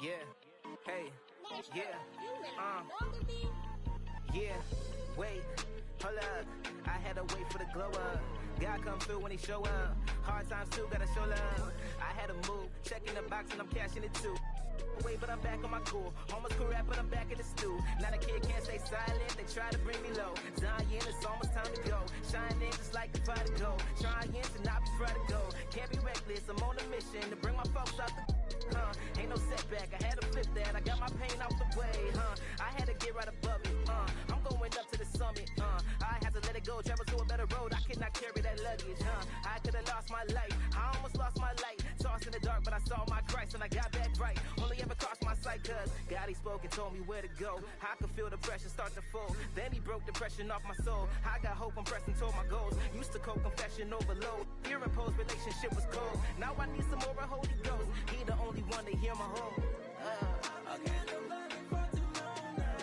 Yeah, hey, yeah, yeah, wait, hold up. I had to wait for the glow up. God come through when he show up. Hard times too, gotta show love. I had to move, checking the box and I'm cashing it too. Wait, but I'm back on my cool. Almost cool rap, but I'm back in the stew. Now the kid can't stay silent, they try to bring me low. Zion, it's almost time to go. Shining just like the fire to go. Trying to not be afraid to go. Can't be reckless, I'm on a mission to bring my folks out the ain't no setback, I had to flip that. I got my pain out the way, I had to get right above it, I'm going up to the summit, I had to let it go, travel to a better road. I could not carry that luggage, I could have lost my life, I almost lost my light. Tossed in the dark, but I saw my Christ and I got back right. Only ever crossed my sight, cause God he spoke and told me where to go. I could feel the pressure start to fall. Then he broke depression off my soul. I got hope, I'm pressing toward my goals. Used to cope, confession overload. Fear imposed, relationship was cold. Now I need some more of Holy Ghost. He the only one to hear my home. I've been getting money for too long now.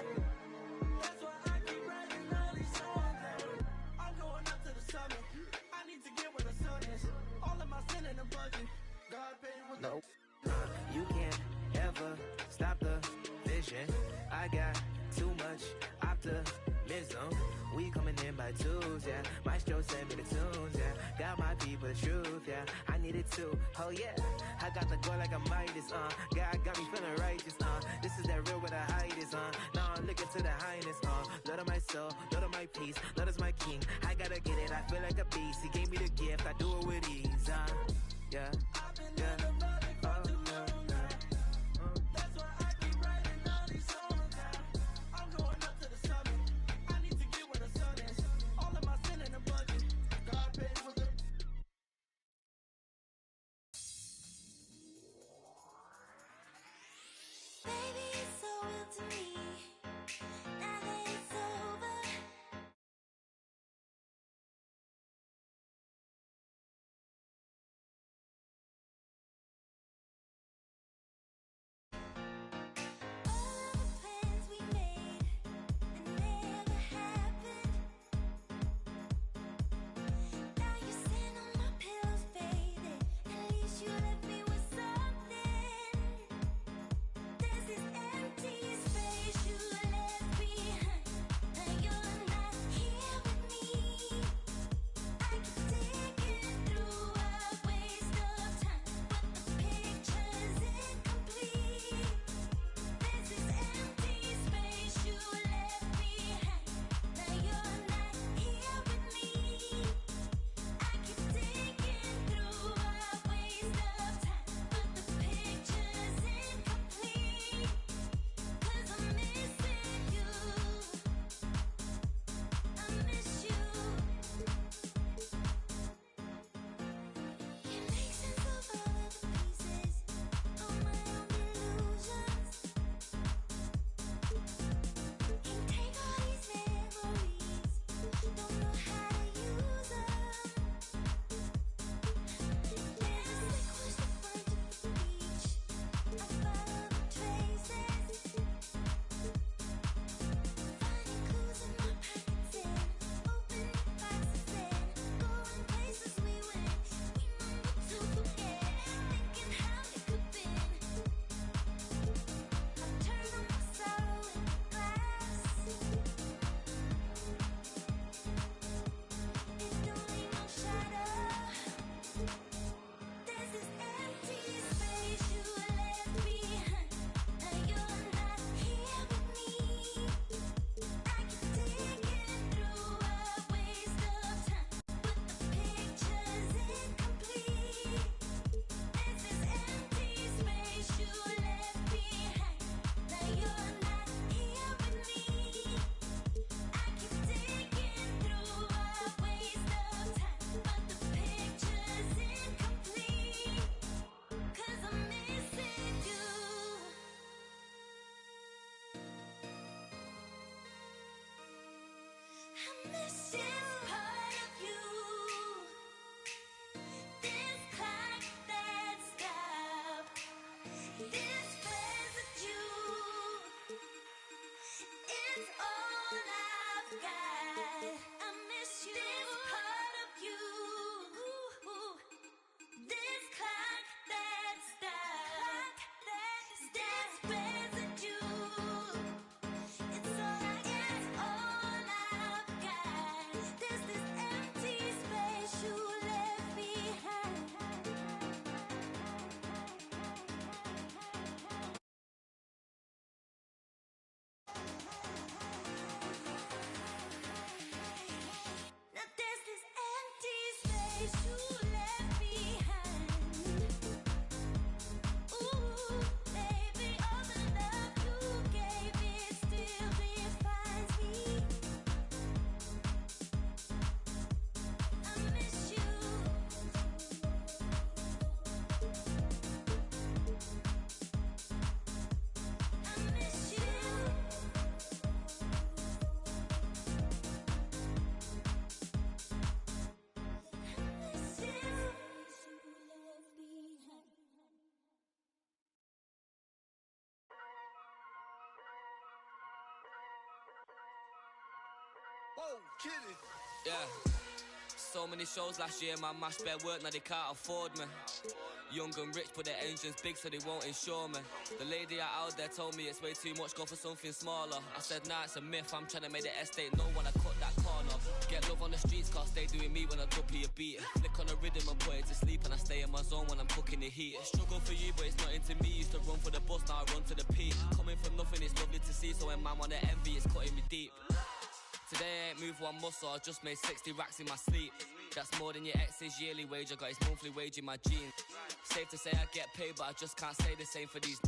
That's why I keep writing all these songs now. I'm going up to the summit. I need to get where the sun is. All of my sin in the budget. God paid with no. You can't ever stop the vision. I got too much optimism. We coming in by twos, yeah. Maestro sent me the tunes, yeah. Got my people the truth, yeah. I need it too, oh yeah. I got the go like a Midas, God got me feeling righteous, This is that real where the height is, Now I'm looking to the highness, Lord of my soul, Lord of my peace, Lord is my king. I gotta get it, I feel like a beast. He gave me the gift, I do it with ease, yeah, yeah. Yeah. So many shows last year, man, mashed bare work, now they can't afford me. Young and rich, but their engine's big, so they won't insure me. The lady out there told me it's way too much, go for something smaller. I said, nah, it's a myth, I'm trying to make the estate know when I cut that corner. Get love on the streets, cause they doing me when I double a beat. Flick on a rhythm and put it to sleep, and I stay in my zone when I'm cooking the heat. Struggle for you, but it's not into me. Used to run for the bus, now I run to the peak. Coming from nothing, it's lovely to see, so when man on the envy, it's cutting me deep. Today I ain't moved one muscle, I just made 60 racks in my sleep. That's more than your ex's yearly wage, I got his monthly wage in my jeans. Safe to say I get paid, but I just can't say the same for these.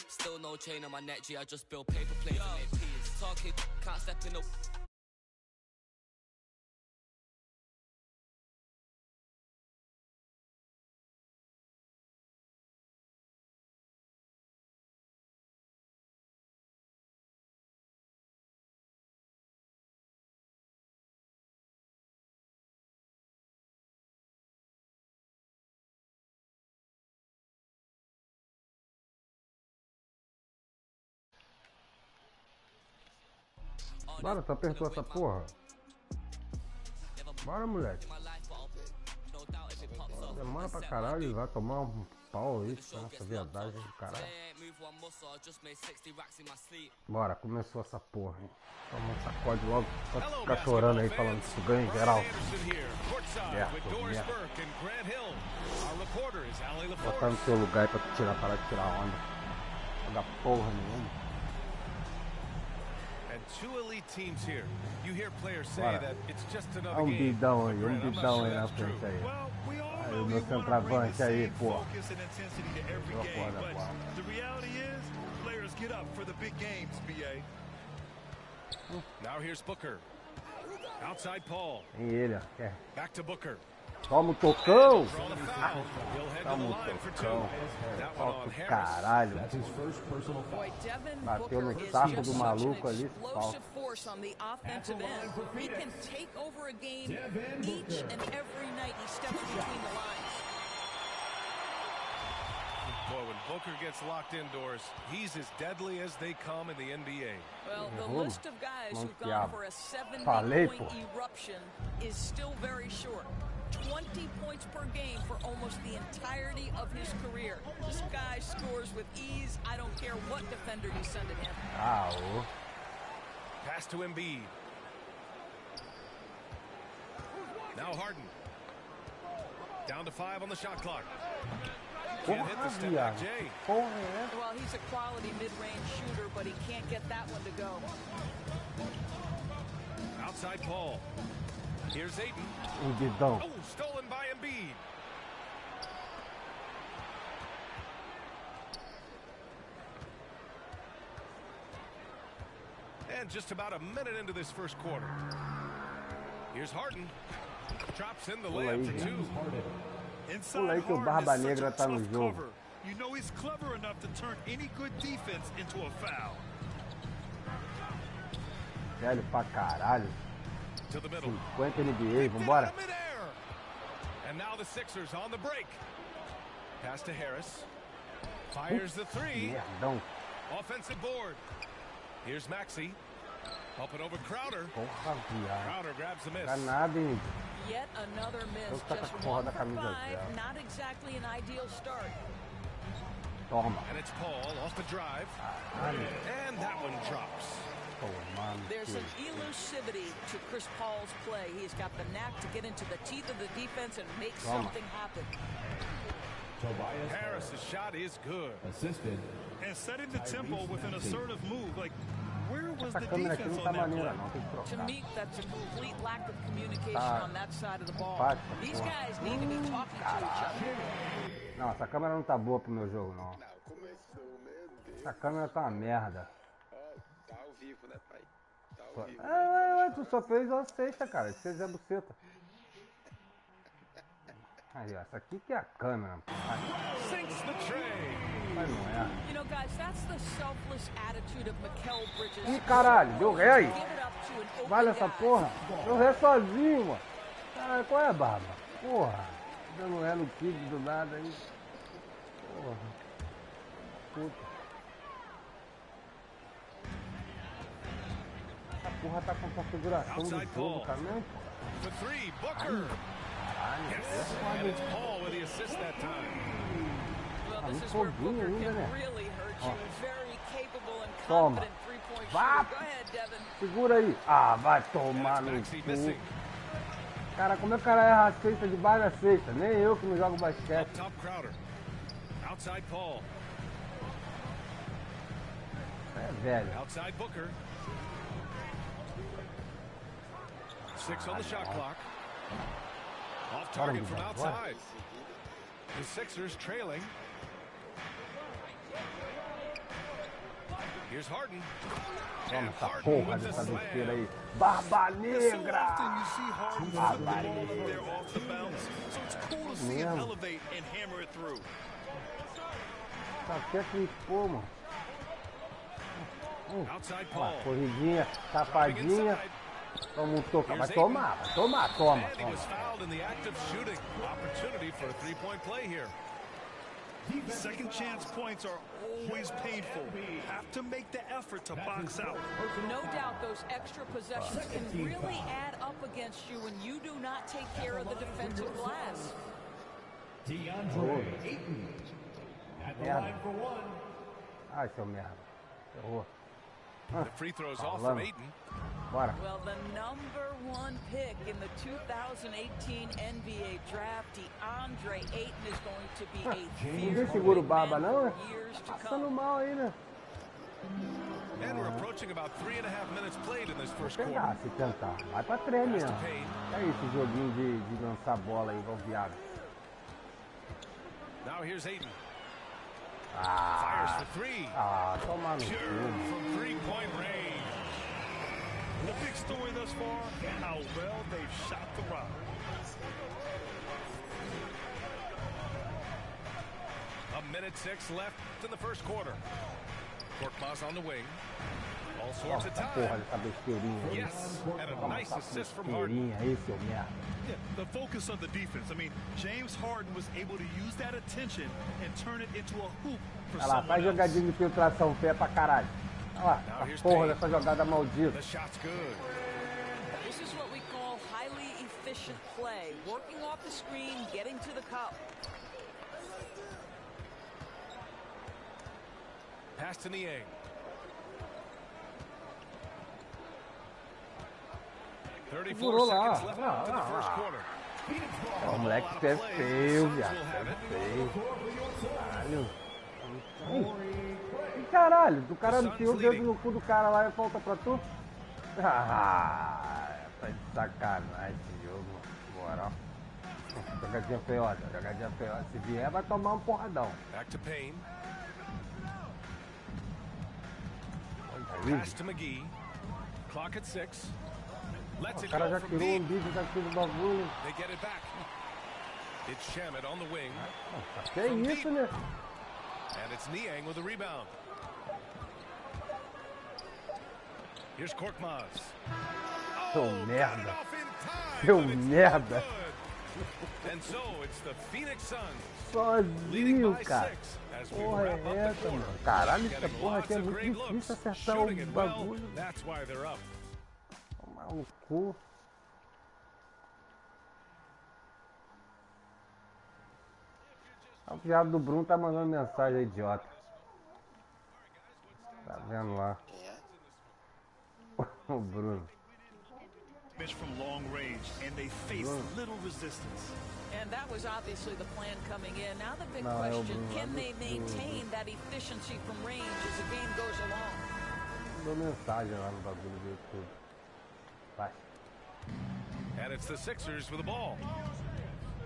Still no chain on my neck, G, I just build paper planes and make peas. Talking, can't step in up. Bora, tu apertou essa porra. Bora, moleque. Demora pra caralho, vai tomar um pau isso, essa viadagem do caralho. Bora, começou essa porra, hein. Toma um sacode logo, pode ficar chorando aí falando que tu ganha em geral. Merda. Botar no seu lugar aí pra tu tirar, parar de tirar onda. Não dá porra nenhuma. Two elite teams here. You hear players say that it's just another game. Bidão aí na frente aí. Aí o meu centroavante aí, pô. The reality is, players get up for the big games, BA. Now here's Booker. Outside Paul. E ele, ó. Back to Booker. Toma o tocão! Toma o tocão! Falta o caralho! Bateu no saco do maluco ali, falta. Boy, when Booker gets locked indoors, he's as deadly as they come in the NBA. Well, the list of guys who've gone for a 70-point eruption is still very short. 20 points per game for almost the entirety of his career. This guy scores with ease. I don't care what defender you send at him. Ow. Pass to Embiid. Now Harden. Down to 5 on the shot clock. Can't hit the step back, Jay. Well, he's a quality mid-range shooter, but he can't get that one to go. Outside Paul. Here's Ayton. Oh, stolen by Embiid. And just about a minute into this first quarter. Here's Harden. Drops in the layup for 2. Inside Harden is such a tough cover. You know he's clever enough to turn any good defense into a foul. Velho pra caralho. To the middle. 50 NBA, vambora. And now the Sixers on the break. Pass to Harris. Fires the 3. Merdão. Offensive board. Here's Maxey. Up and over Crowder. Porra, Crowder grabs the miss. Yet another miss. Just 1 for 5. Not exactly an ideal start. Toma. And it's Paul off the drive. And that one drops. There's an elusivity to Chris Paul's play. He's got the knack to get into the teeth of the defense and make something happen. Harris's shot is good. Assisted. And setting the tempo with an assertive move. Like, where was the defense on that play? To me, that's a complete lack of communication on that side of the ball. These guys need to be talking to each other. Não, essa câmera não tá boa pro meu jogo, não. Essa câmera tá uma merda. Tá ao vivo, né, pai? Tá ao vivo. Tu só fez a sexta, cara. Você é buceta. Aí, ó, essa aqui que é a câmera. Mas não é. Ih, caralho, deu ré aí. Vale essa porra. Deu ré sozinho, mano. Caralho, qual é, barba? Porra. Dando ré no kick do nada aí. Porra. Puta. Essa porra tá com a configuração do jogo também, pô. For three, Booker. Yes, and it's Paul with the assist that time. Well, this is where Booker can really hurt you. Very capable and Toma. confident three-point Vá. shooter. Go ahead, Devin. Segura aí. Ah, vai tomar no cu. Cara, como é que o cara erra a cesta de baixo da cesta? Nem eu que não jogo basquete. Up top, Crowder. Outside Paul. É velho. Outside Booker. 6 on the shot clock. Off target from outside. The Sixers trailing. Here's Harden. Toma essa porra dessa besteira aí. Barba Negra! Barba Negra. Mesmo. Tá certo que pô, mano. Olha lá, corridinha, tapadinha. Toma um toque. Vai tomar, toma. Second chance points are always painful. Have to make the effort to box out. No doubt those extra possessions can really add up against you when you do not take care of the defensive glass. Ai, seu merda. Errou. The free throws off from Ayton. Bora. Well, the #1 pick in the 2018 NBA draft, DeAndre Ayton is going to be a Ninguém segura o Barba não, né? Passando mal aí, né? And we're approaching about 3.5 minutes played in this first Vou quarter. pegar, se tentar. Vai pra trem mesmo. É esse joguinho de lançar bola aí, igual viado. Now here's Ayton. Fires for three. Toma no Pure cu. from three-point range. The big story thus far, how well they've shot the rock. A minute 6 left in the first quarter. Korkmaz on the wing. All sorts of Essa porra time. dessa besteirinha aí. Yes, and a Toma nice essa assist from Harden. besteirinha aí, seu merda. Yeah, the focus of the defense. I mean, James Harden was able to use that attention and turn it into a hoop for Olha lá, someone faz else. jogadinha de infiltração, pé pra caralho. Olha lá, essa porra dessa jogada maldita. The shot's good. This is what we call highly efficient play. Working off the screen, getting to the cup. Pass to Niang. Segurou 34 lá. seconds left in the first quarter. O moleque é feio, viado. É feio. Caralho. Caralho, do cara enfiou o dedo no cu do cara lá e volta pra tu? Tá de sacanagem esse jogo, moral. Jogadinha feiosa, jogadinha feiosa. Se vier, vai tomar um porradão. Back to Payne. Aí, Pass to McGee. Clock at 6. Lets o it cara go já from tirou o deep. umbigo daqui do bagulho. They get it back. It's Shamet on the wing. Que isso, né? And it's Niang with the rebound. Here's Korkmaz. Seu merda. Got it off in time, Seu but it's merda. no good. And so it's the Phoenix Suns leading Sozinho, by cara. 6 as we Porra wrap é up the essa, quarter. mano? Caralho, essa Getting porra aqui é lots of muito great difícil looks, acertar o shooting it well. bagulho. That's why they're up. Tomar no cu. O viado do Bruno tá mandando mensagem, idiota. Tá vendo lá? Quem é? O Bruno. From long range, and they face little resistance. And that was obviously the plan coming in. Now the big No, question, Bruno, can they Bruno. maintain that efficiency from range as the game goes along? Mandou mensagem lá no bagulho do YouTube. Vai. And it's the Sixers with the ball.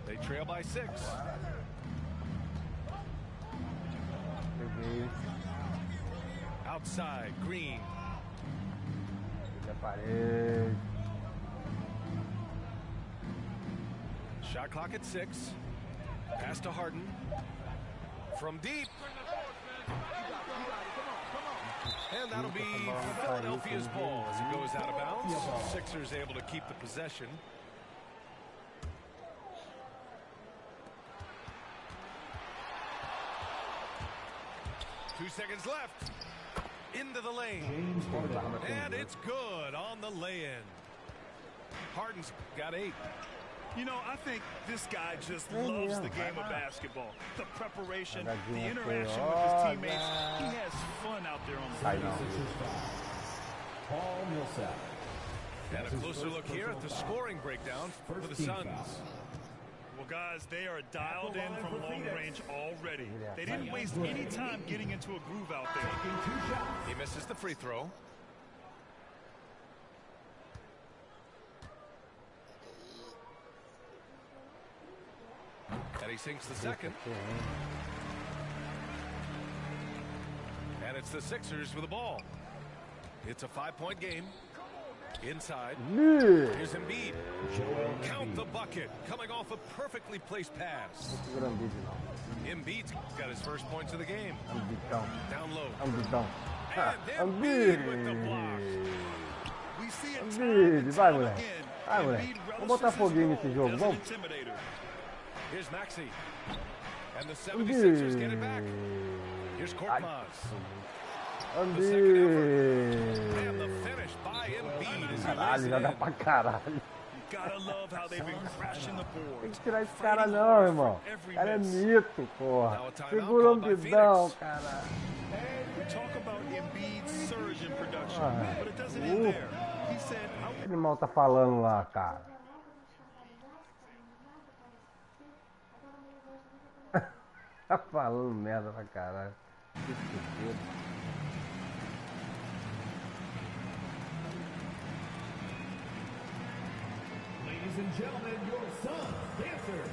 They trail by 6. Peguei. Outside, Green. Peguei a parede. Shot clock at 6. Pass to Harden. From deep. And that'll be Philadelphia's ball as it goes out of bounds. Sixers able to keep the possession. Two seconds left. Into the lane. And it's good on the lay-in. Harden's got 8. You know, I think this guy just loves the game of basketball. The preparation, the interaction with his teammates. He has fun out there on the field. Paul Millsap. And a closer look here at the scoring breakdown for the Suns. Well, guys, they are dialed in from long range already. They didn't waste any time getting into a groove out there. He misses the free throw. And he sinks the second. And it's the Sixers with the ball. It's a 5-point game. Inside. Here's Embiid. Count the bucket. Coming off a perfectly placed pass. Embiid's got his first points of the game. Down low. And Embiid with the block. We see it Embiid, vai moleque. Vai moleque. Vamos botar foguinho nesse jogo, vamos. Here's Maxey. And the 76ers get it back. Here's Korkmaz. Embiid. And the finish by Embiid. Caralho, joga pra caralho. Gotta love how they've been crashing the Tem boards. que tirar esse cara não, irmão. O cara é mito, porra. Segura o bidão, caralho. We talk about Embiid's surge in production, but it doesn't end there. He said, O que o animal tá falando lá, cara? Tá falando merda pra caralho. Que fudido. Ladies and gentlemen, your Suns dancer.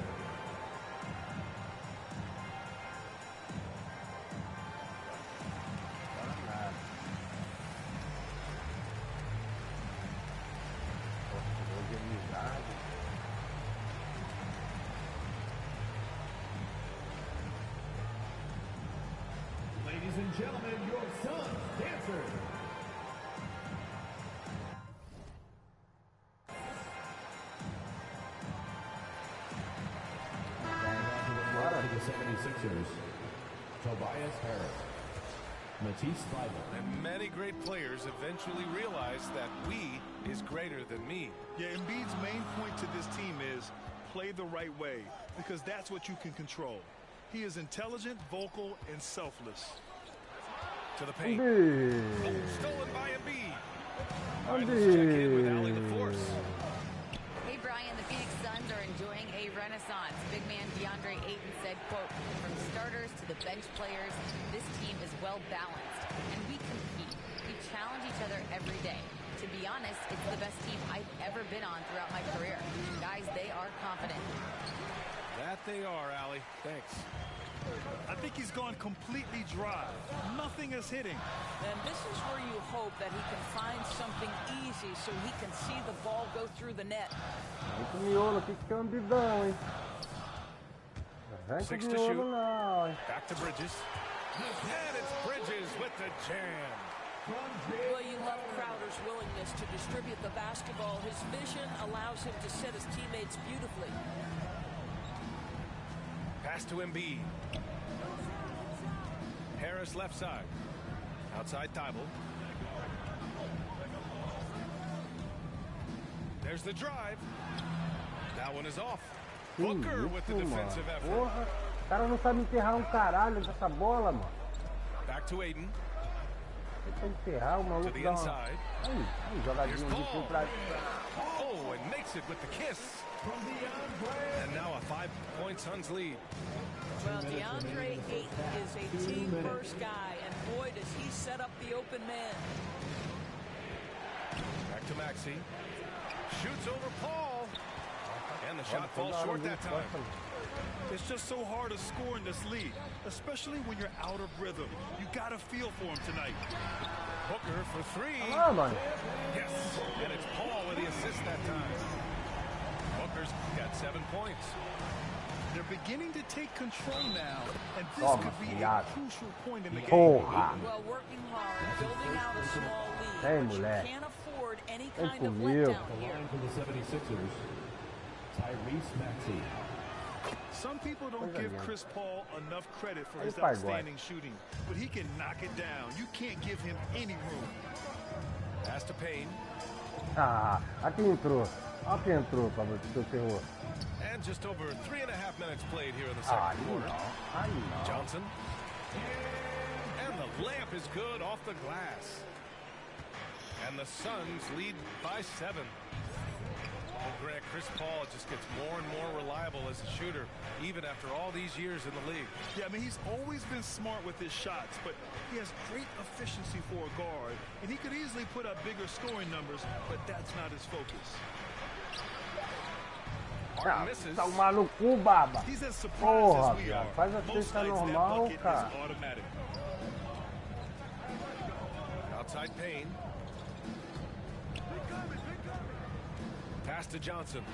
Ladies and gentlemen, your Suns dancer. The 76ers, Tobias Harris, Matisse Thybulle. And many great players eventually realize that we is greater than me. yeah, Embiid's main point to this team is play the right way, because that's what you can control. He is intelligent, vocal, and selfless. To the paint. Embiid. Oh, stolen by Embiid. All right, let's check in with Allie the Force. Hey, Brian, the Phoenix Suns are enjoying a renaissance. Big man DeAndre Ayton said, quote, from starters to the bench players, this team is well balanced, and we compete. We challenge each other every day. To be honest, it's the best team I've ever been on throughout my career. Guys, they are confident. That they are, Allie. Thanks. I think he's gone completely dry. Nothing is hitting. And this is where you hope that he can find something easy so he can see the ball go through the net. Muito miolo, tem que ter um bidão, hein? Não vem 6 com to shoot. miolo não, hein? Back to Bridges. And it's Bridges with the jam. Well, you love Crowder's willingness to distribute the basketball. His vision allows him to set his teammates beautifully. Pass to Embiid. Harris left side. Outside Thybulle. There's the drive. That one is off. Booker with the defensive effort. Porra, o cara não sabe enterrar um caralho dessa bola, mano. Back to Ayton. Tenta enterrar o To maluco the dá uma... inside. Aí, jogadinha de full pra... Oh, and makes it with the kiss. And now a 5-point Suns lead. Well, DeAndre Ayton is a team-first guy, and boy, does he set up the open man. Back to Maxey. Shoots over Paul. And the shot falls short that time. It's just so hard to score in this league, especially when you're out of rhythm. You got to feel for him tonight. Booker for 3. Ah, mano. Yes, and it's Paul with the assist that time. Booker's got 7 points. They're beginning to take control now, and this could be a crucial point in the game. Porra. Well, working hard, building out a small lead, Hey, but you moleque. can't afford any Vem kind of comigo. letdown here. Line for the 76ers, Tyrese Maxey. Some people don't give Chris Paul enough credit for his outstanding shooting, but he can knock it down. You can't give him any room. Pass to Payne. Ah, aqui entrou. Aqui entrou para você do terror. And just over 3.5 minutes played here in the second quarter. Johnson. And the layup is good off the glass. And the Suns lead by 7. Oh, Grant, Chris Paul just gets more and more reliable as a shooter, even after all these years in the league. Yeah, I mean, he's always been smart with his shots, but he has great efficiency for a guard, and he could easily put up bigger scoring numbers, but that's not his focus. Tá no cu, baba. He's as surprised as we are. Faz a cesta normal, cara. Outside Payne. Pass to Johnson.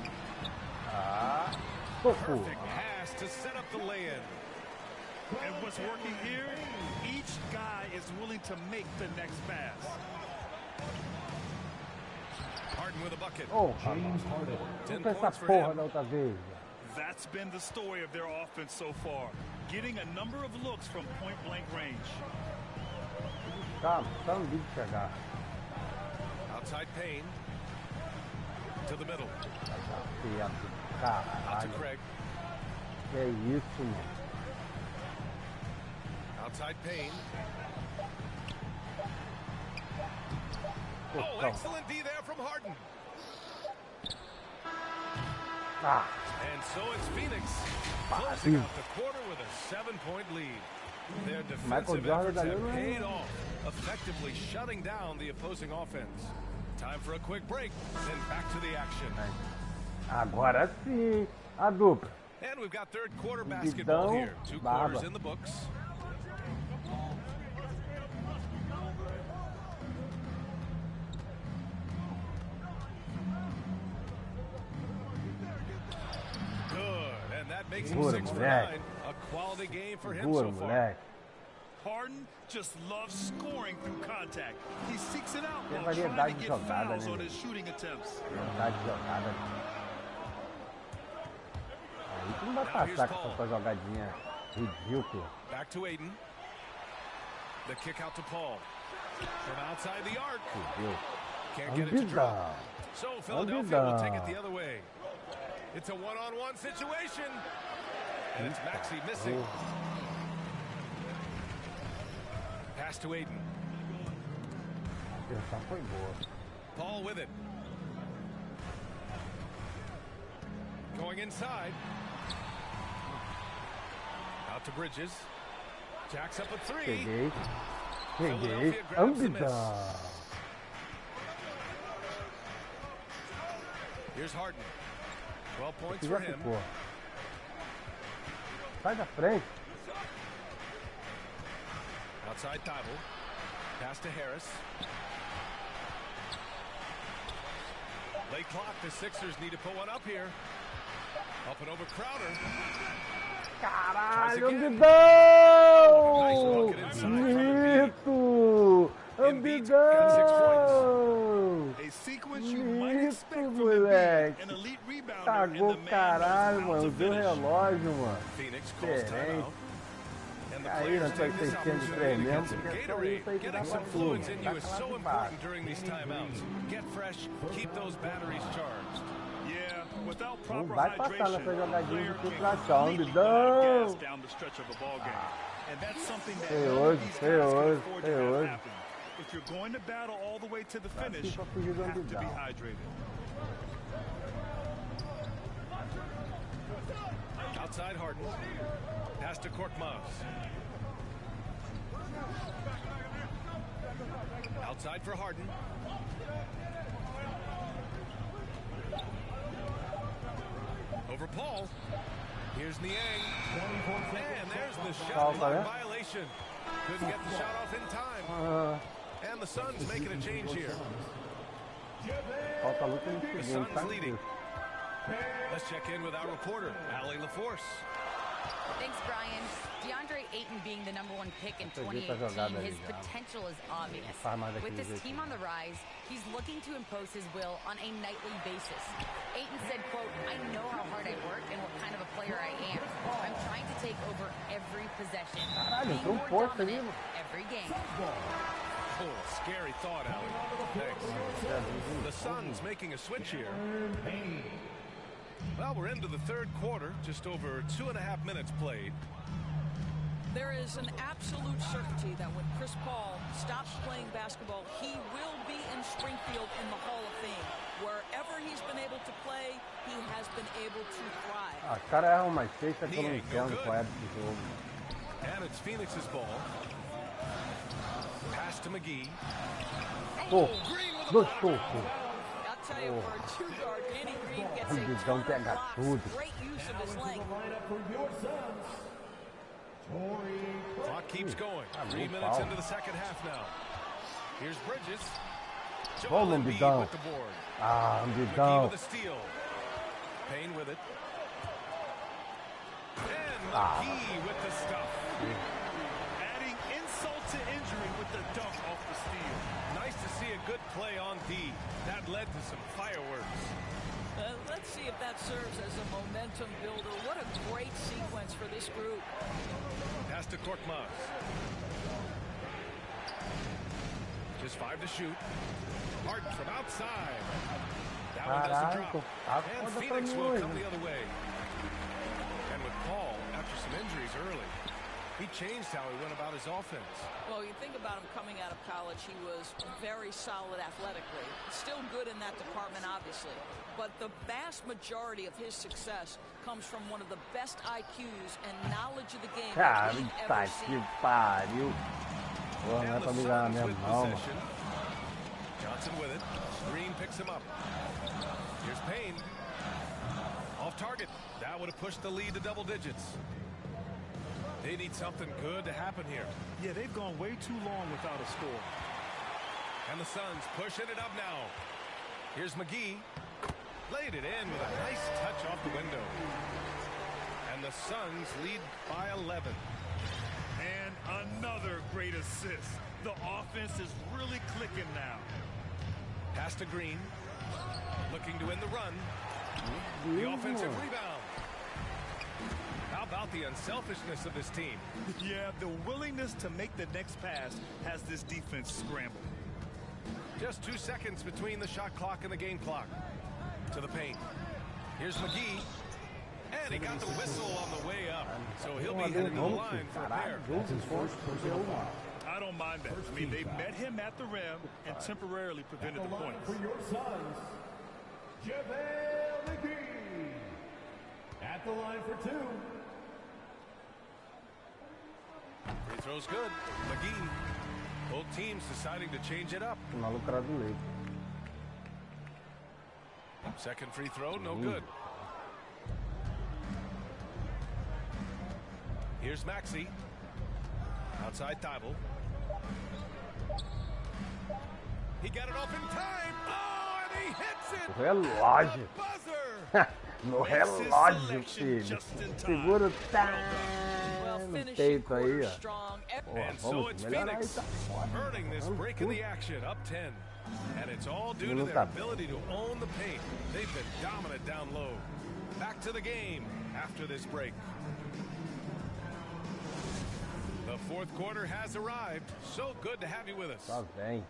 Perfect pass to set up the lay-in. And what's working here, each guy is willing to make the next pass. Harden with a bucket. Oh, James Harden. Essa porra da outra vez. That's been the story of their offense so far. Getting a number of looks from point-blank range. Calma, tá no vídeo chegar. Outside Payne. To the middle. Out to Craig. Que isso, mano. Outside Payne. Oh, excellent D there from Harden. And so it's Phoenix closing out the quarter with a 7-point lead. Their defensive efforts have paid off, effectively shutting down the opposing offense. Time for a quick break, then back to the action. Agora sim, a dupla. And we've got third quarter basketball here. 2 quarters in the books. Good, and that makes him 6 for 9. A quality game for him so far. Harden just loves scoring through contact. He seeks it out while trying to get fouls on his shooting attempts. Aí tu não vai passar com essa jogadinha ridícula. Back to Aiden. The kick out to Paul. From outside the arc. Can't get it to drop. So Philadelphia will take it the other way. It's a one-on-one situation. And it's Maxey missing. Pass to Aiden. Paul with it. Going inside. Out to Bridges. Jacks up a 3. Philadelphia grabs the miss. Here's Harden. 12 points for him. Sai da frente. Outside Thibault. Pass to Harris. Late clock. The Sixers need to put one up here. Up and over Crowder. Caralho, ambidão! Mito! Ambidão! Mito, moleque! Cagou caralho, mano. Deu relógio, mano. Diferente. Aí nós estamos testando de trem mesmo, porque é só isso aí que dá pra tudo. Dá aquela base. Não vai passar nessa jogadinha de filtração, ambidão! Feioso. Aqui pra fugir do ambidão. Outside Harden. Pass to Korkmaz. Outside for Harden. Over Paul. Here's Niang. And there's the shot clock violation. Couldn't get the shot off in time. And the Suns making a change here. The Suns leading. Let's check in with our reporter, Allie LaForce. Thanks, Brian. DeAndre Ayton being the #1 pick in 2018, his potential is obvious. With his team on the rise, he's looking to impose his will on a nightly basis. Ayton said, quote, "I know how hard I work and what kind of a player I am. I'm trying to take over every possession, being more dominant every game." Oh, scary thought, Allie. Thanks. The Suns making a switch here. Well, we're into the third quarter, just over 2.5 minutes played. There is an absolute certainty that when Chris Paul stops playing basketball, he will be in Springfield in the Hall of Fame. Wherever he's been able to play, he has been able to thrive. Ah, os caras erram mais sexta que eu não entendo qual é do jogo. And it's Phoenix's ball. Pass to McGee. Pô, do soco. I'll tell you, for a 2-guard, Danny Green gets a Ambidão pega tudo. great use of his length. Clock keeps going. 3 minutes into the second half now. Here's Bridges. Joel Embiid with the board. Ah, McGee Ambidão. with a steal. Payne with it. And McGee with the stuff. Adding insult to injury with the dunk off the steal. Nice to see a good play on D. That led to some fireworks. Let's see if that serves as a momentum builder. What a great sequence for this group. Pass to Korkmaz. Just 5 to shoot. Martin from outside. That one doesn't drop. And Phoenix will come the other way. And with Paul, after some injuries early, he changed how he went about his offense. Well, you think about him coming out of college, he was very solid athletically. Still good in that department, obviously. But the vast majority of his success comes from one of the best IQs and knowledge of the game that we've ever seen. Pariu. Porra, não é pra me ganhar mesmo, não, mano. Johnson with it. Green picks him up. Here's Payne. Off target. That would have pushed the lead to double digits. They need something good to happen here. Yeah, they've gone way too long without a score. And the Suns pushing it up now. Here's McGee. Laid it in with a nice touch off the window. And the Suns lead by 11. And another great assist. The offense is really clicking now. Pass to Green. Looking to win the run. The offensive rebound. How about the unselfishness of this team? Yeah, the willingness to make the next pass has this defense scrambled. Just 2 seconds between the shot clock and the game clock. To the paint. Here's McGee. And he got the whistle on the way up. So he'll be headed to the line for a pair. I don't mind that. I mean, they met him at the rim and temporarily prevented the points. For your Suns, JaVale McGee. At the line for 2. Free throw's good. McGee. Both teams deciding to change it up. O maluco era do leite. Second free throw, no good. Here's Maxey. Outside Thibault. He got it off in time. Oh, and he hits it. Relógio. No relógio, filho. Segura o no peito aí, ó. And so it's Phoenix earning this break in the action, up 10. And it's all due to their ability to own the paint. They've been dominant down low. Back to the game after this break. The fourth quarter has arrived. So good to have you with us. Tá bem.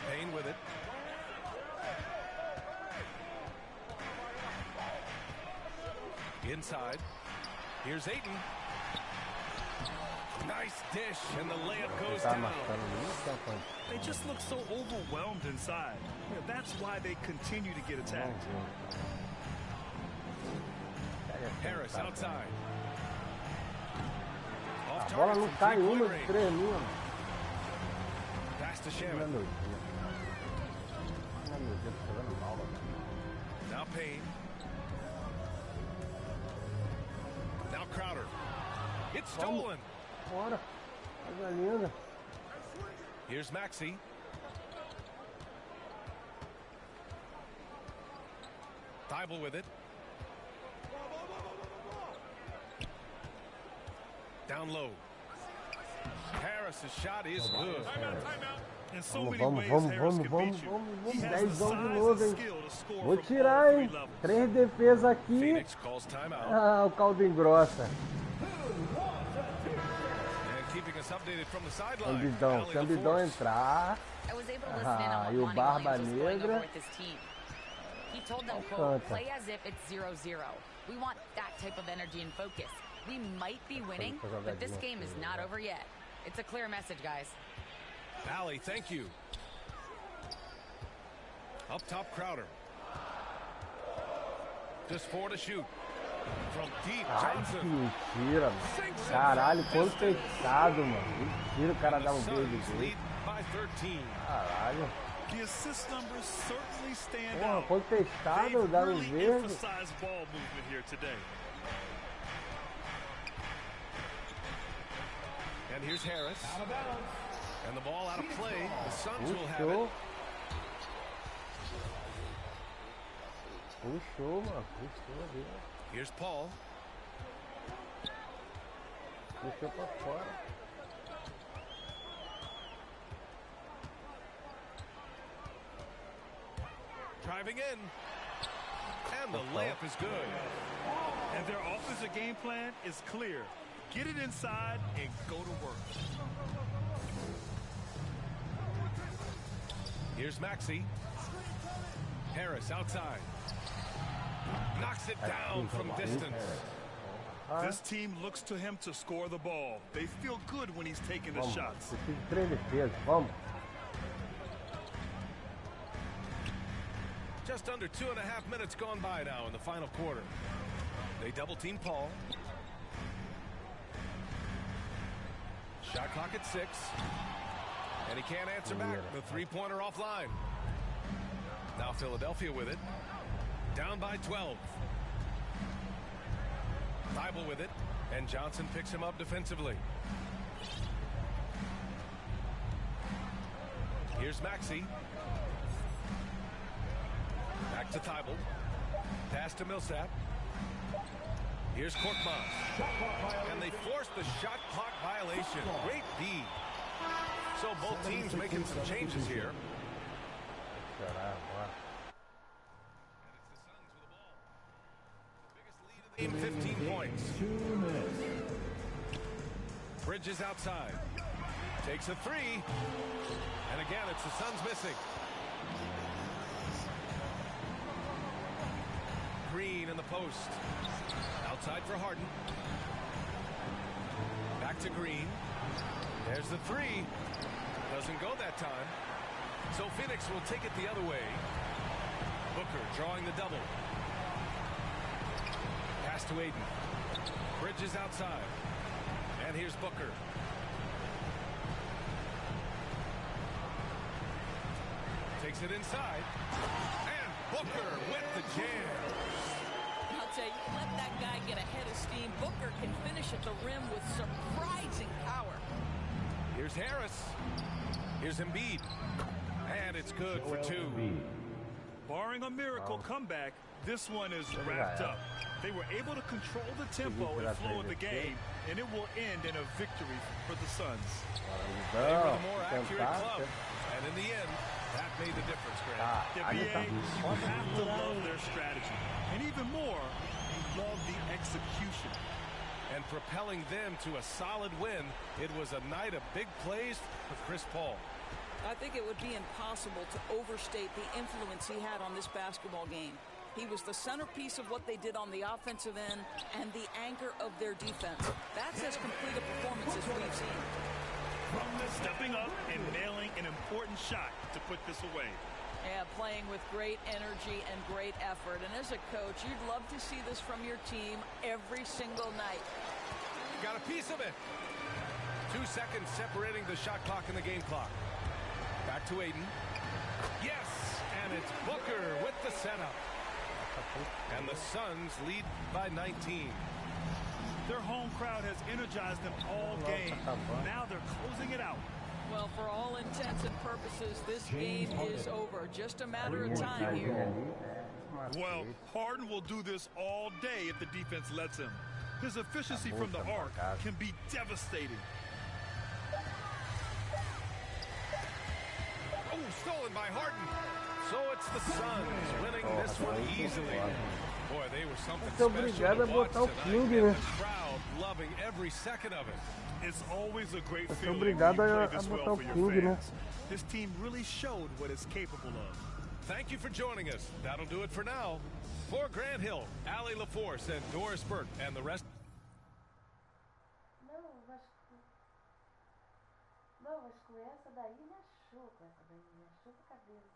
Payne with it. Inside. Here's Ayton. Nice dish, and the layup goes down. They just look so overwhelmed inside. Yeah, that's why they continue to get attacked. Harris outside. A bola não cai uma de 3 mil. Pass to Shannon. Now Payne. Now Crowder. It's stolen. Bora. Coisa linda. Here's Maxey. Thibault with it. Down low. Harris's shot is good. In so many ways, Harris can beat you. He has the size and skill to score Vou from tirar, all hein? 3 levels. 3 defesas aqui. Phoenix calls timeout. Ah, o caldo engrossa. And keeping us updated from the sideline. Cambidão, Cambidão entrar. I was able to listen in on E o what Barba Monty Williams was going over Negra. with his team. He told them, quote, play as if it's 0-0. We want that type of energy and focus. We might be winning, but this game is not over yet. It's a clear message, guys. Valley, thank you. Up top, Crowder. Just 4 to shoot. From deep, Ai, que Johnson. mentira, mano. Caralho, quanto fechado, mano. Mentira, o cara dá um beijo Suns dele. lead by 13. Caralho. The assist numbers certainly stand Porra, out. quanto fechado, They've dá um really verde. emphasized ball movement here today. And here's Harris. Out of bounds. And the ball out of play. The Suns will have Puxou. it. Puxou, mano. Puxou ali. Here's Paul. Puxou pra fora. Driving in. And the layup is good. And their offensive game plan is clear. Get it inside and go to work. Here's Maxey. Harris outside. Knocks it down from distance. This team looks to him to score the ball. They feel good when he's taking the Vamos. shots. Preciso de 3 defesas. Vamos. Just under 2.5 minutes gone by now in the final quarter. They double team Paul. Shot clock at 6. And he can't answer back. The three-pointer offline. Now Philadelphia with it. Down by 12. Thibault with it. And Johnson picks him up defensively. Here's Maxey. Back to Thibault. Pass to Millsap. Here's Korkmaz. And they force the shot clock violation. Great D. So both teams making some changes here. And it's the Suns with the ball. The biggest lead of the game, 15 points. 2 minutes. Bridges outside. Takes a 3. And again, it's the Suns missing. Green in the post. Outside for Harden. Back to Green. There's the 3. Doesn't go that time. So Phoenix will take it the other way. Booker drawing the double. Pass to Aiden. Bridges outside. And here's Booker. Takes it inside. And Booker with the jam. I'll tell you, let that guy get ahead of steam. Booker can finish at the rim with surprising power. Here's Harris. Here's Embiid. And it's good for 2. Barring a miracle comeback, this one is wrapped up. They were able to control the tempo and flow of the game, and it will end in a victory for the Suns. They were the more accurate club. And in the end, that made the difference, Grant. The BA, you have to love their strategy. And even more, you love the execution. And propelling them to a solid win, it was a night of big plays for Chris Paul. I think it would be impossible to overstate the influence he had on this basketball game. He was the centerpiece of what they did on the offensive end and the anchor of their defense. That's as complete a performance as we've seen. Stepping up and nailing an important shot to put this away. Yeah, playing with great energy and great effort. And as a coach, you'd love to see this from your team every single night. Got a piece of it. 2 seconds separating the shot clock and the game clock. Back to Aiden. Yes, and it's Booker with the setup. And the Suns lead by 19. Their home crowd has energized them all game. Now they're closing it out. Well, for all intents and purposes, this game is over. Just a matter of time here. Well, Harden will do this all day if the defense lets him. His efficiency from the arc can be devastating. Oh, stolen by Harden. So it's the Suns winning this one easily. Boy, they were something special to watch tonight. The crowd loving every second of it. It's always a great feeling when you play this well for your fans. This team really showed what it's capable of. Thank you for joining us. That'll do it for now. For Grant Hill, Allie LaForce, and Doris Burke, and the rest. Não, mas com essa daí me achou, com essa daí me achou com a cabeça.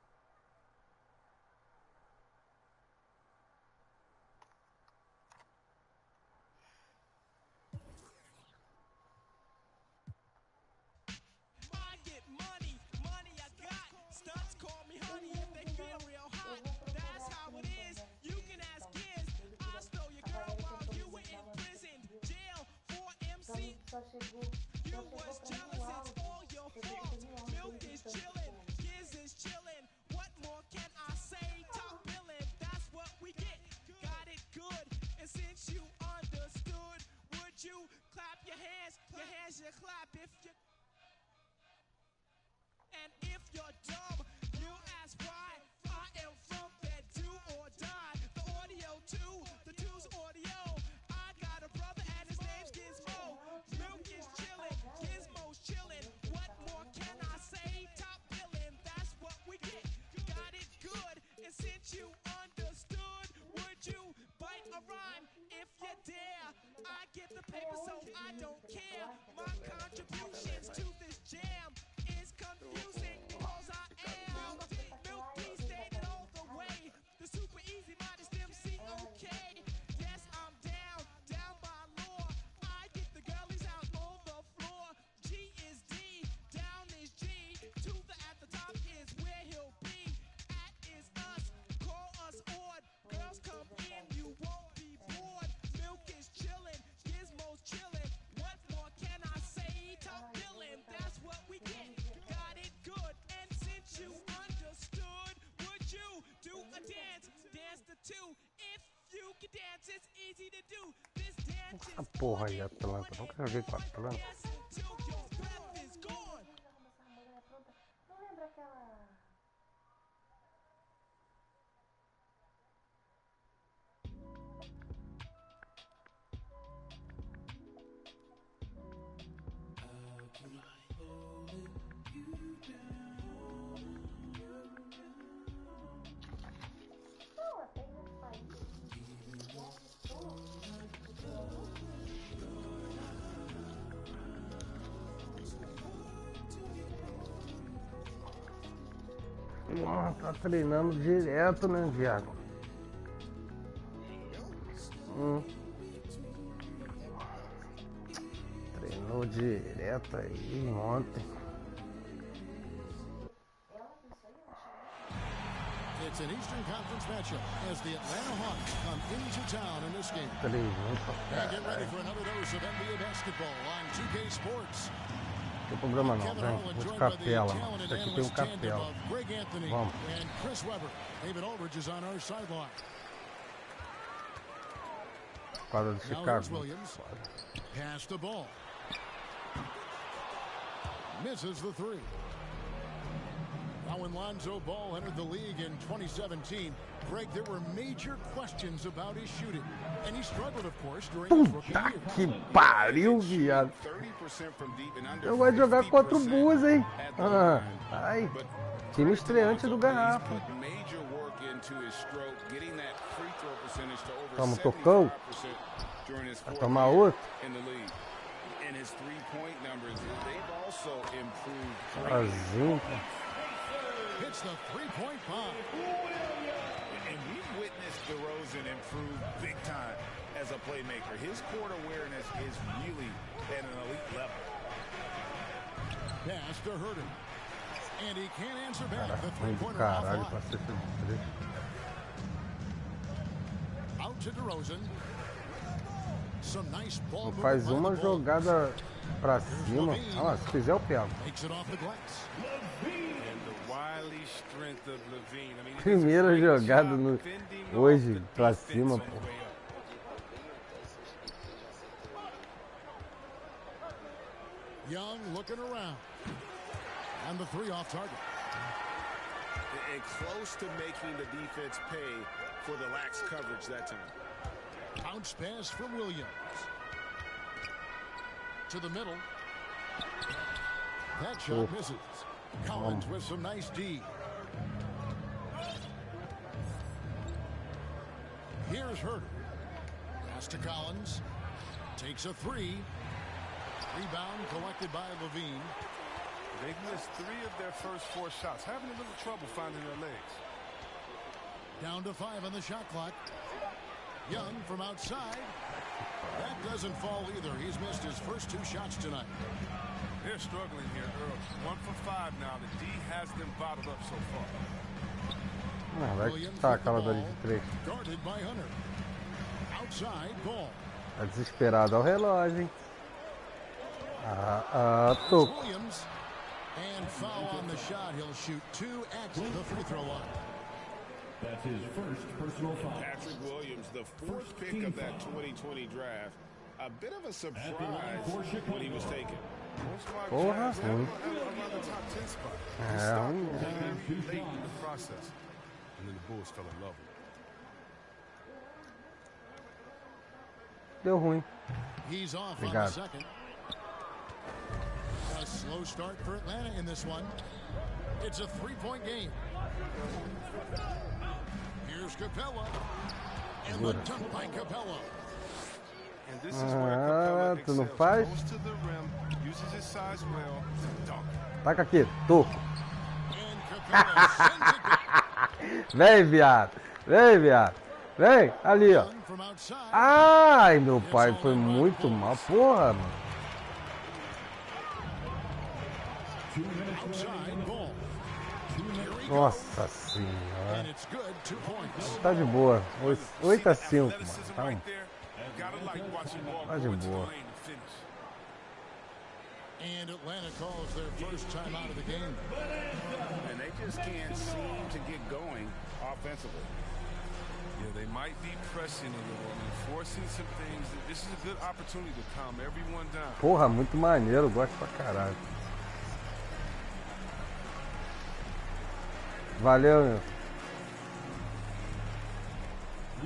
I get money, money I got. Studs call me honey if they feel real hot. That's how it is. You can ask kids. I stole your girl while you were in prison. Jail for MC. You was jealous, it's all your fault. Milk is chillin', Giz is chillin'. What more can I say? Top billin', that's what we get. Got it good, and since you understood, would you clap your hands? Your hands you clap if you. And if you're dumb, you ask why. I am from that do or die. The audio too, the two's audio. I got a brother and his name's Gizmo. Milk is chillin', Gizmo's chillin'. What more can I say? Top billin', that's what we get. Got it good, and since you understood, would you bite a rhyme if you dare? I get the paper, so I don't care. My contributions to this jam is confusing because I am Milk D stated all the way. The super easy modest MC, okay. Yes, I'm down by law. I get the girlies out on the floor. G is D, down is G. To the at the top is where he'll be. At is us, call us odd. Girls come in, you won't be bored. Milk is chillin', Gizmo's chillin'. What more can I say? Top billin', that's what we get. Got it good, and since you understood, would you do a dance? Dance the two. If you can dance, it's easy to do. This dance is Porra aí, Atlanta. Nunca joguei com Atlanta. until your breath is gone. Não lembra aquela... Não, até nesse país. Tá treinando direto, né, viado? Treinou direto aí ontem. It's an Eastern Conference matchup as the Atlanta Hawks come into town in this game. And get ready for another dose of NBA basketball on 2K Sports. Não tem problema não, vem. Vou de capela. Isso aqui tem um capela. Vamos. And Chris Webber. David Aldridge is on our sideline. Quadra de Chicago. Williams. Pass the ball. Misses the three. Now when Lonzo Ball entered the league in 2017, Greg, there were major questions about his shooting. And he struggled, of course, during his rookie year. Puta que pariu, viado. Eu vou jogar contra o Bulls, hein? Ai, time estreante do Garrafa. Toma, tocou. Vai tomar outro. Sozinho. Hits the three-point bomb. And we've witnessed DeRozan improve big time as a playmaker. His court awareness is really at an elite level. Pass to Herter. And he can't answer back. The three-pointer out to DeRozan. Some nice ball. Faz uma jogada pra cima. Ah, se fizer eu pego. Takes it off the glass. Primeira jogada hoje pra cima, pô. Young looking around. And the three off target. And close to making the defense pay for the lax coverage that time. Bounce pass from Williams. To the middle. That shot misses. Collins with some nice D. Here's Herter. Pass to Collins. Takes a three. Rebound collected by Levine. They've missed 3 of their first 4 shots, having a little trouble finding their legs. Down to 5 on the shot clock. Young from outside. That doesn't fall either. He's missed his first 2 shots tonight. They're struggling here early. 1 for 5 now. The D has them bottled up so far. Vai tá aquela dali de 3. Guarded by Hunter. Outside ball. Tá desesperado ao relógio, hein? Tô. Williams. And foul on the shot. He'll shoot 2 at the free throw line. That's his first personal foul. Patrick Williams, the 4th pick of that 2020 draft. A bit of a surprise when he was taken. Porra, ruim. É ruim. Late in the process. And then the Bulls fell in love with him. Deu ruim. He's off on the second. A slow start for Atlanta in this one. It's a 3-point game. Here's Capella. And the dunk by Capella. And this is where Capella excels. Goes to the rim, uses his size well to dunk. Taca aqui, tô. Vem, viado. Vem, viado. Vem, ali, ó. Ai, meu pai, foi muito mal. Porra, mano. Nossa senhora. Tá de boa. 8-5, mano. Tá de boa. And Atlanta calls their first time out of the game. And they just can't seem to get going offensively. Yeah, they might be pressing a little and forcing some things. This is a good opportunity to calm everyone down. Porra, muito maneiro. Gosto pra caralho. Valeu, meu.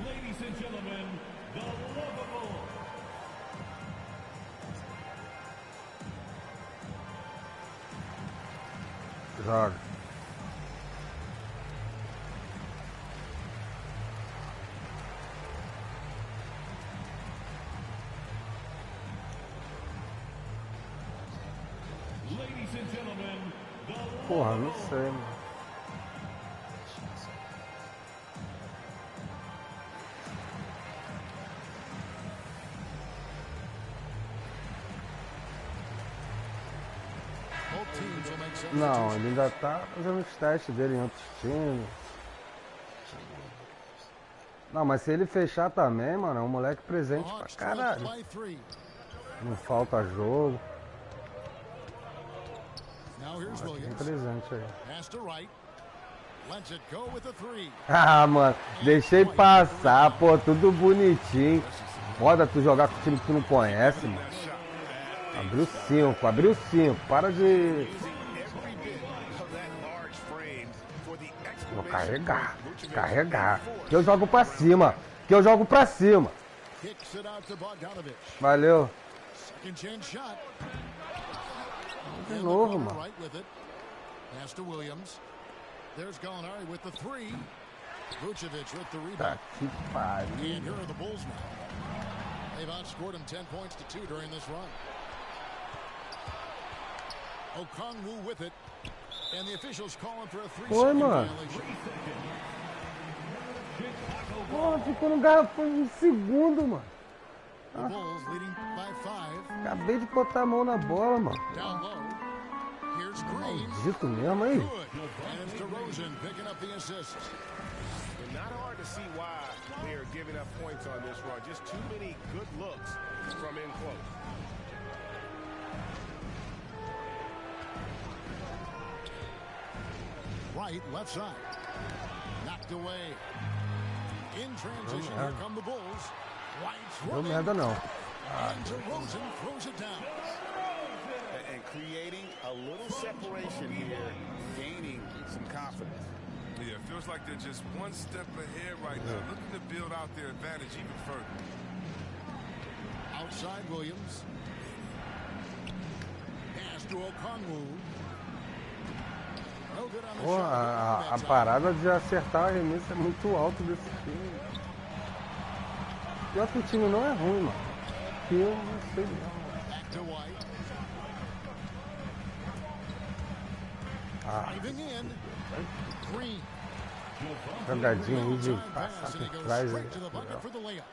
Ladies and gentlemen, the lovable. Joga. Ladies and gentlemen, the Porra, não sei, mano. Não, ele ainda tá fazendo os testes dele em outros times. Não, mas se ele fechar também, mano, é um moleque presente pra caralho. Não falta jogo. Tem presente aí. Ah, mano, deixei passar, pô, tudo bonitinho. Foda tu jogar com o time que tu não conhece, mano. Abriu 5, para de... Vou carregar, que eu jogo pra cima, Valeu. De novo, mano. Tá que pariu. They've outscored him 10 points to 2 during this run. Okongwu with it, and the officials calling for a 3-second violation. Pô, ficou no garrafão um segundo, mano. The Bulls leading by 5. Acabei de botar a mão na bola, mano. Down low. Here's Green. Maldito mesmo aí. And it's DeRozan picking up the assist. Not hard to see why they are giving up points on this run. Just too many good looks from in close. right, left side. Knocked away. In transition, here come the Bulls. White's running. And DeRozan throws it down. And creating a little separation here, gaining some confidence. Yeah, it feels like they're just one step ahead right now, looking to build out their advantage even further. Outside Williams. Pass to Okongwu. No good on the shot. A parada de acertar o arremesso é muito alto desse time. Pior que o time não é ruim, mano. Que eu não sei não. Back to White. Driving in. Green. Jogadinha aí de passar por trás.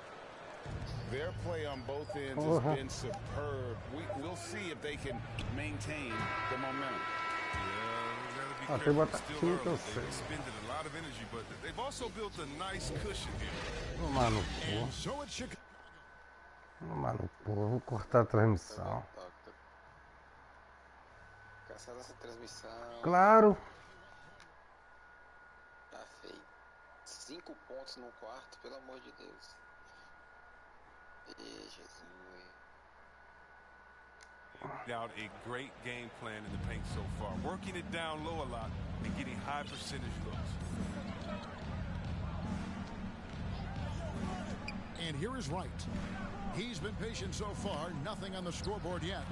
Their play on both ends has been superb. We'll see if they can maintain the momentum. Yeah, they gotta be careful. Still early. They've expended a lot of energy, but they've also built a nice cushion here. Tomar no cu. Tomar no cu, vou cortar a transmissão. Cancela essa transmissão. Claro. Tá feio. 5 pontos no quarto, pelo amor de Deus. Jesus. Out a great game plan in the paint so far, working it down low a lot and getting high percentage looks. And here is Wright. He's been patient so far, nothing on the scoreboard yet.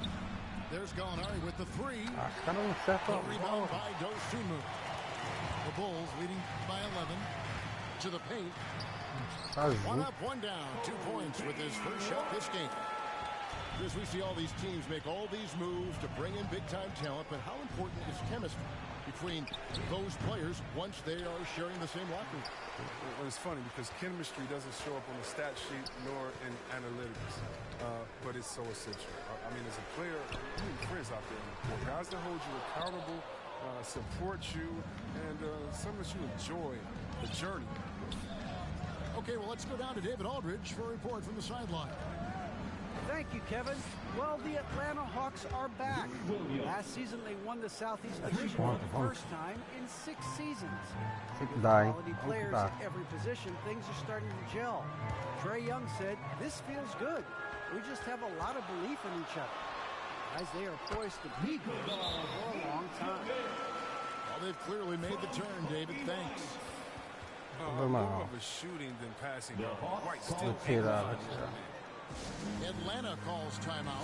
There's Gallinari with the three. Rebound by Dosunmu. The Bulls leading by 11 to the paint. One up, one down. 2 points with his first shot this game. As we see all these teams make all these moves to bring in big-time talent, but how important is chemistry between those players once they are sharing the same locker room? Well, it's funny because chemistry doesn't show up on the stat sheet nor in analytics, but it's so essential. I mean, as a player, you need friends out there on the court, guys that hold you accountable, support you, and some that you enjoy the journey. Okay, well, let's go down to David Aldridge for a report from the sideline. Thank you, Kevin. Well, the Atlanta Hawks are back. Last season, they won the Southeast Division for the first time in 6 seasons. With quality players at every position, things are starting to gel. Trae Young said, "This feels good. We just have a lot of belief in each other." Guys, they are poised to be good for a long time. Well, they've clearly made the turn, David. Thanks. More of a shooting than passing. White still Atlanta calls timeout.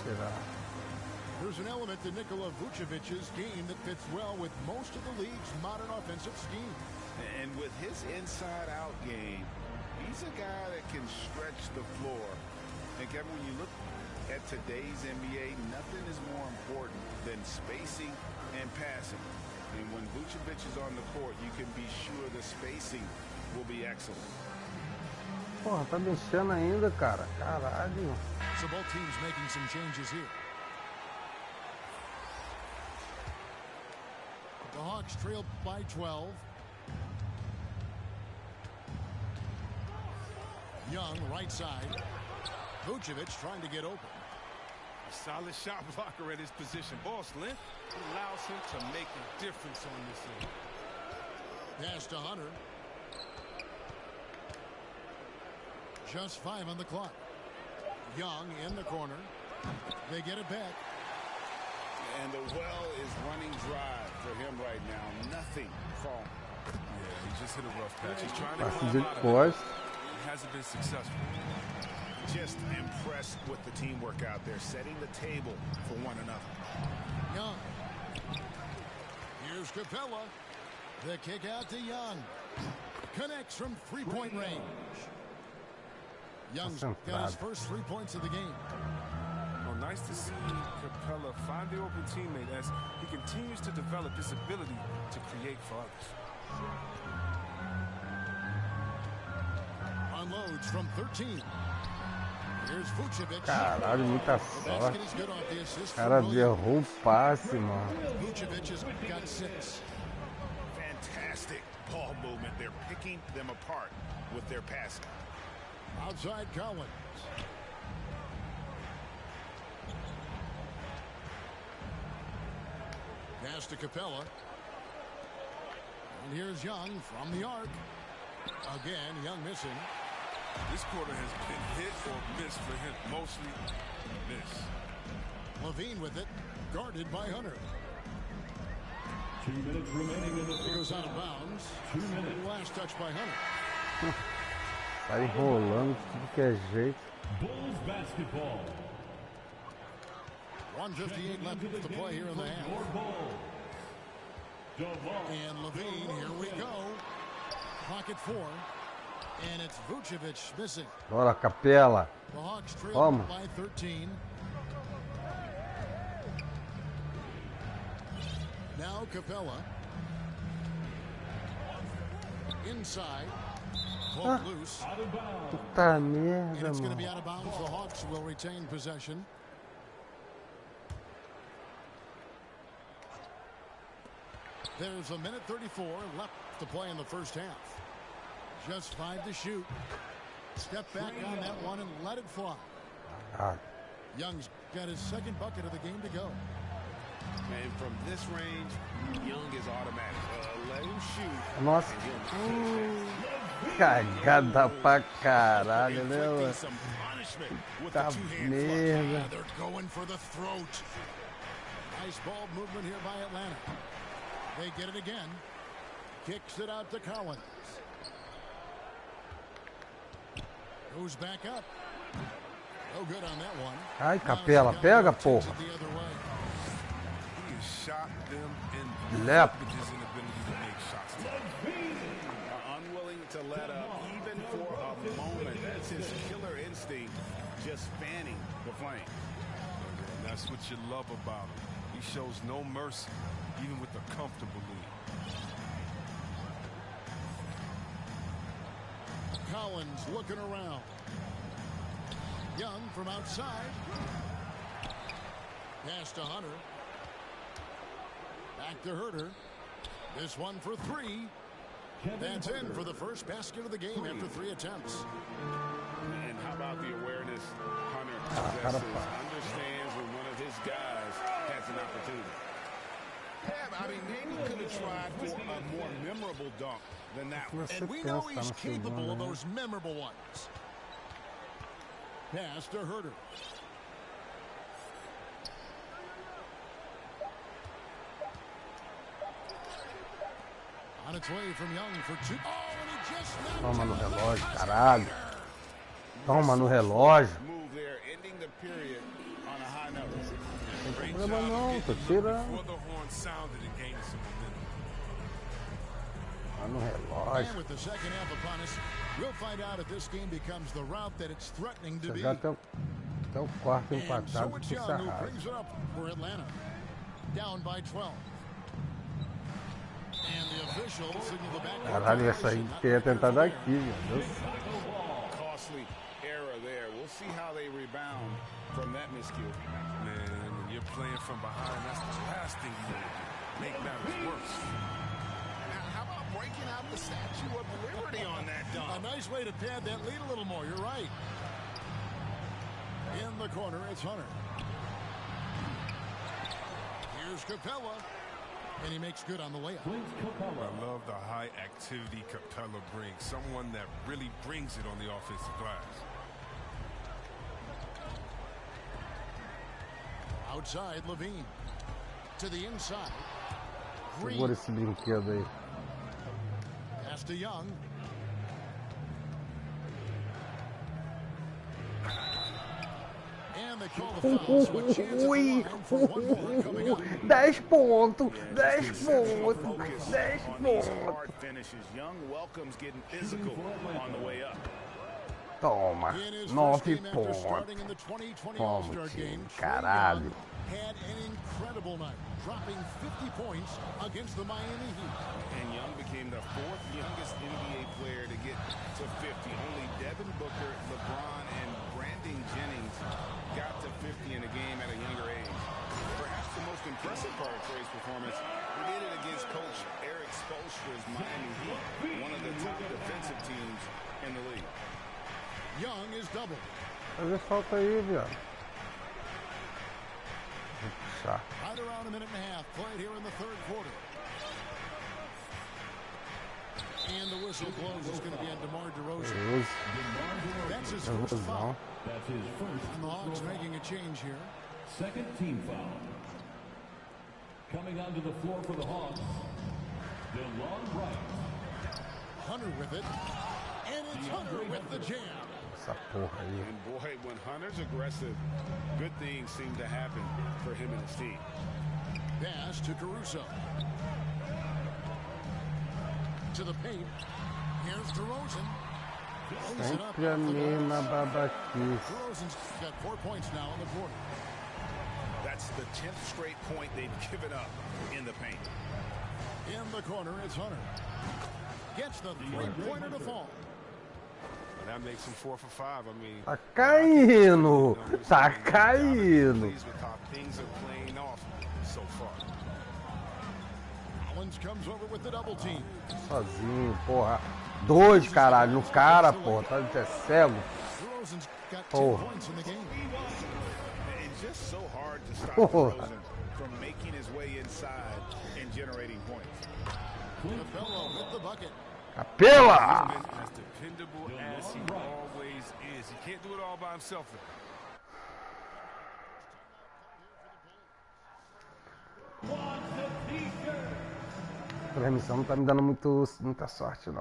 There's an element to Nikola Vucevic's game that fits well with most of the league's modern offensive scheme. And with his inside-out game, he's a guy that can stretch the floor. And Kevin, when you look at today's NBA, nothing is more important than spacing and passing. And when Vucevic is on the court, you can be sure the spacing will be excellent. Porra, tá mexendo ainda, cara. Caralho. So both teams making some changes here. The Hawks trail by 12. Young, right side. Vucevic trying to get open. A solid shot blocker at his position. Ball's length allows him to make a difference on this end. Pass to Hunter. Just 5 on the clock. Young in the corner. They get it back. And the well is running dry for him right now. Nothing falling. Yeah, he just hit a rough patch. He's trying to climb out of it. He hasn't been successful. Just impressed with the teamwork out there, setting the table for one another. Young. Here's Capella. The kick out to Young. Connects from 3-point range. Young's got his first 3 points of the game. Well, nice to see Capella find the open teammate as he continues to develop his ability to create for others. Unloads from 13. Here's Vucevic. Caralho, muita sorte. O cara derrubou o passe, mano. Vucevic has got 6. Fantastic ball movement. They're picking them apart with their passing. Outside Collins. Pass to Capella. And here's Young from the arc. Again, Young missing. This quarter has been hit or missed for him. Mostly miss. Levine with it. Guarded by Hunter. 2 minutes remaining in the He goes out of bounds. 2 minutes. Last touch by Hunter. Tá enrolando de tudo que é jeito. Bulls basketball. 1:58 left to play here in the half. And Levine, here we go. Pocket 4. And it's Vucevic missing. Bora, Capela. The Hawks trail Toma. by 13. Now Capella. Inside. Pulled loose. Puta merda, And it's going to be mano. out of bounds. The Hawks will retain possession. There's a minute 34 left to play in the first half. Just 5 to shoot. Step back on that one and let it fly. God. Young's got his second bucket of the game to go. And from this range, Young is automatic. Let him shoot. Nossa. Cagada pra caralho, né, mano? Puta merda. They're going for the throat. Nice ball movement here by Atlanta. They get it again. Kicks it out to Collins. Goes back up. No good on that one. Ai, Capela, pega, porra. The other way. He has shot them in Lep. his inability to make shots. Unwilling to let up even for a moment. That's his killer instinct, just fanning the flame. And that's what you love about him. He shows no mercy, even with a comfortable lead. Collins looking around. Young from outside. Pass to Hunter. Back to Herter. This one for 3. That's in for the first basket of the game after 3 attempts. And how about the awareness Hunter possesses? Understands when one of his guys has an opportunity. Yeah, I mean, maybe he could have tried for a more memorable dunk than that one. And we know he's capable of those memorable ones. Pass to Herter. On its way from Young for 2. Oh, and he just Toma no relógio, caralho. Toma no relógio. Move there, ending the period on a high note. Não tem problema não, tô tirando. Before the horn sounded and gaining some momentum. Tá no relógio. And with the second half upon us, we'll find out if this game becomes the route that it's threatening to be. Chegar até o quarto And empatado so com it's o Young who Sarrado. brings it up for Atlanta. Down by 12. And the official signal the back. Caralho, essa aí queria tentar daqui, meu Deus. Costly error there. We'll see how they rebound from that miscue. Man, when you're playing from behind, that's the last thing you want to do. Make matters worse. Now, how about breaking out the Statue of Liberty on that dunk? A nice way to pad that lead a little more. You're right. In the corner, it's Hunter. Here's Capella. And he makes good on the layup. I love the high activity Capella brings. Someone that really brings it on the offensive glass. Outside, Levine. To the inside. Segura esse brinquedo aí. Pass to Young. And they call the foul, so a chance at the line for one more coming up. 10 pontos, 10 pontos, 10 pontos. Hard finishes. Young welcomes getting physical on the way up. Toma, 9 pontos. Toma, time, caralho. Had an incredible night, dropping 50 points against the Miami Heat. And Young became the 4th youngest NBA player to get to 50. Only Devin Booker, LeBron, and Brandon Jennings got to 50 in a game at a younger age. Perhaps the most impressive part of Trey's performance, he did it against Coach Eric Spoelstra's Miami Heat, one of the top defensive teams in the league. Young is doubled. Fazer falta aí, viado. Vou puxar. Right around a minute and a half played here in the third quarter. whistle blows, it's going to be on DeMar DeRozan. That's his first foul. And the Hawks making a change here. Second team foul. Coming onto the floor for the Hawks, DeLon Wright. Hunter with it. And it's Hunter with the jam. And boy, when Hunter's aggressive, good things seem to happen for him and his team. Pass to Caruso. To the paint. Here's DeRozan. Sempre a mesma babaquice. DeRozan's got 4 points now on the quarter. That's the 10th straight point they've given up in the paint. In the corner, it's Hunter. Gets the three-pointer to fall. And that makes him 4 for 5. I mean, Tá caindo! Tá caindo! Pleased with how things are playing off so far. Collins comes over with the double team. Sozinho, porra. 2, caralho, no cara, porra. Tá de cego. DeRozan's got 2 Porra. points in the game. It's just so hard to stop Porra. DeRozan from making his way inside and generating points. Capella with the bucket. Capela! as dependable as he always is. He can't do it all by himself. A transmissão não tá me dando muita sorte, não.